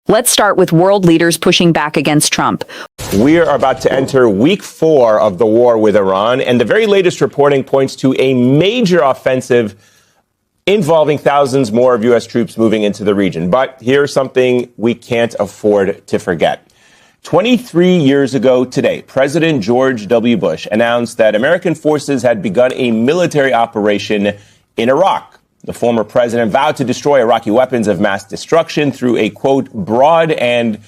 Let's start with world leaders pushing back against Trump. We are about to enter week 4 of the war with Iran, and the very latest reporting points to a major offensive involving thousands more of U.S. troops moving into the region. But here's something we can't afford to forget. 23 years ago today, President George W. Bush announced that American forces had begun a military operation in Iraq. The former president vowed to destroy Iraqi weapons of mass destruction through a, quote, broad and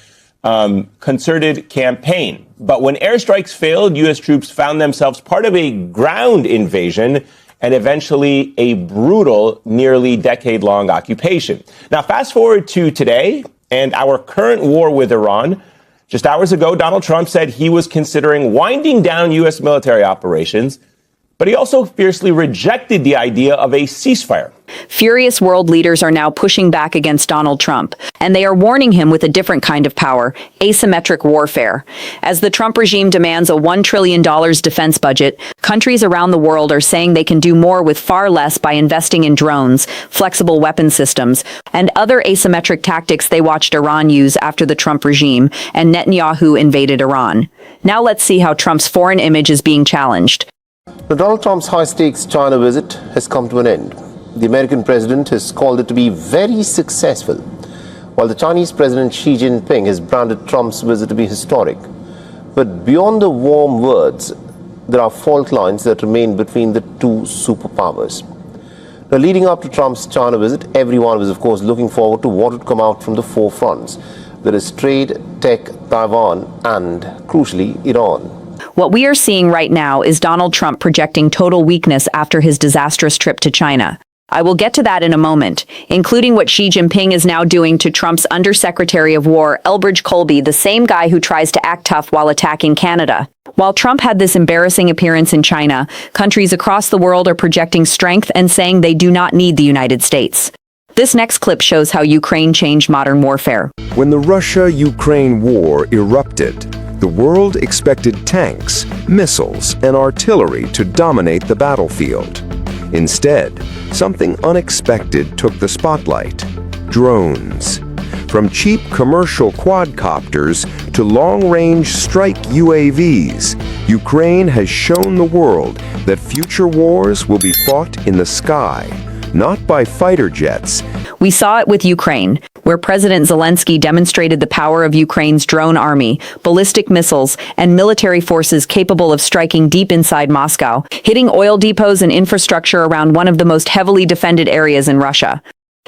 concerted campaign. But when airstrikes failed, U.S. troops found themselves part of a ground invasion and eventually a brutal, nearly decade-long occupation. Now, fast forward to today and our current war with Iran. Just hours ago, Donald Trump said he was considering winding down U.S. military operations, but he also fiercely rejected the idea of a ceasefire. Furious world leaders are now pushing back against Donald Trump, and they are warning him with a different kind of power, asymmetric warfare. As the Trump regime demands a $1 trillion defense budget, countries around the world are saying they can do more with far less by investing in drones, flexible weapon systems, and other asymmetric tactics they watched Iran use after the Trump regime and Netanyahu invaded Iran. Now let's see how Trump's foreign image is being challenged. Donald Trump's high-stakes China visit has come to an end. The American president has called it to be very successful, while the Chinese President Xi Jinping has branded Trump's visit to be historic. But beyond the warm words, there are fault lines that remain between the two superpowers. Now, leading up to Trump's China visit, everyone was, of course, looking forward to what would come out from the four fronts. That is trade, tech, Taiwan, and, crucially, Iran. What we are seeing right now is Donald Trump projecting total weakness after his disastrous trip to China. I will get to that in a moment, including what Xi Jinping is now doing to Trump's Undersecretary of War, Elbridge Colby, the same guy who tries to act tough while attacking Canada. While Trump had this embarrassing appearance in China, countries across the world are projecting strength and saying they do not need the United States. This next clip shows how Ukraine changed modern warfare. When the Russia-Ukraine war erupted, the world expected tanks, missiles, and artillery to dominate the battlefield. Instead, something unexpected took the spotlight: drones. From cheap commercial quadcopters to long-range strike UAVs, Ukraine has shown the world that future wars will be fought in the sky, not by fighter jets. We saw it with Ukraine, where President Zelensky demonstrated the power of Ukraine's drone army, ballistic missiles, and military forces capable of striking deep inside Moscow, hitting oil depots and infrastructure around one of the most heavily defended areas in Russia.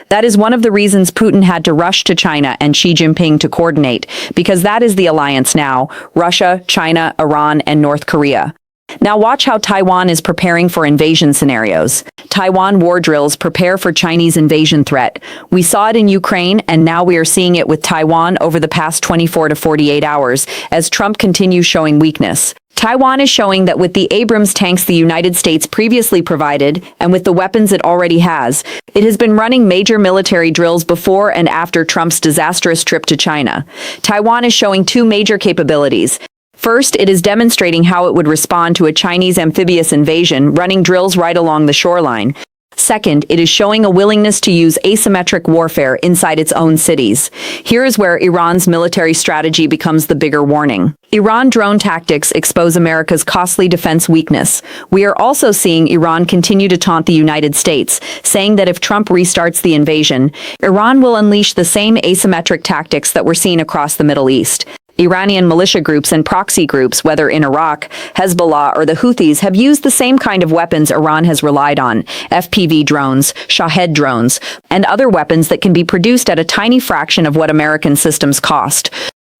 That is one of the reasons Putin had to rush to China and Xi Jinping to coordinate, because that is the alliance now: Russia, China, Iran, and North Korea. Now watch how Taiwan is preparing for invasion scenarios. Taiwan war drills prepare for Chinese invasion threat. We saw it in Ukraine, and now we are seeing it with Taiwan over the past 24 to 48 hours as Trump continues showing weakness. Taiwan is showing that with the Abrams tanks the United States previously provided, and with the weapons it already has, it has been running major military drills before and after Trump's disastrous trip to China. Taiwan is showing two major capabilities. First, it is demonstrating how it would respond to a Chinese amphibious invasion, running drills right along the shoreline. Second, it is showing a willingness to use asymmetric warfare inside its own cities. Here is where Iran's military strategy becomes the bigger warning. Iran drone tactics expose America's costly defense weakness. We are also seeing Iran continue to taunt the United States, saying that if Trump restarts the invasion, Iran will unleash the same asymmetric tactics that we're seeing across the Middle East. Iranian militia groups and proxy groups, whether in Iraq, Hezbollah, or the Houthis, have used the same kind of weapons Iran has relied on: FPV drones, Shahed drones, and other weapons that can be produced at a tiny fraction of what American systems cost.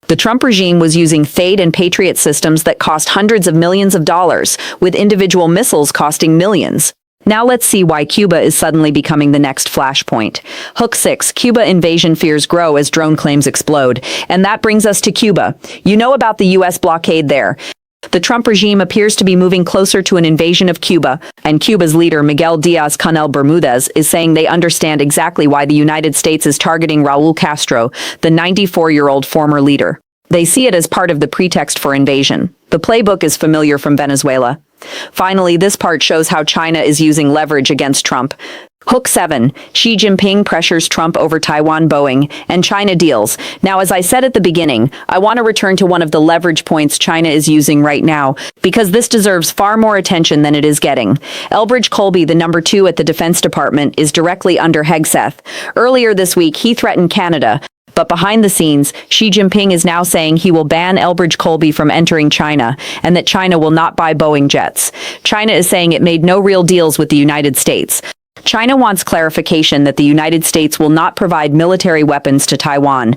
The Trump regime was using THAAD and Patriot systems that cost hundreds of millions of dollars, with individual missiles costing millions. Now let's see why Cuba is suddenly becoming the next flashpoint. Hook 6, Cuba invasion fears grow as drone claims explode. And that brings us to Cuba. You know about the U.S. blockade there. The Trump regime appears to be moving closer to an invasion of Cuba, and Cuba's leader Miguel Díaz-Canel Bermúdez is saying they understand exactly why the United States is targeting Raúl Castro, the 94-year-old former leader. They see it as part of the pretext for invasion. The playbook is familiar from Venezuela. Finally, this part shows how China is using leverage against Trump. Hook 7. Xi Jinping pressures Trump over Taiwan Boeing, and China deals. Now, as I said at the beginning, I want to return to one of the leverage points China is using right now, because this deserves far more attention than it is getting. Elbridge Colby, the number 2 at the Defense Department, is directly under Hegseth. Earlier this week, he threatened Canada. But behind the scenes, Xi Jinping is now saying he will ban Elbridge Colby from entering China, and that China will not buy Boeing jets. China is saying it made no real deals with the United States. China wants clarification that the United States will not provide military weapons to Taiwan.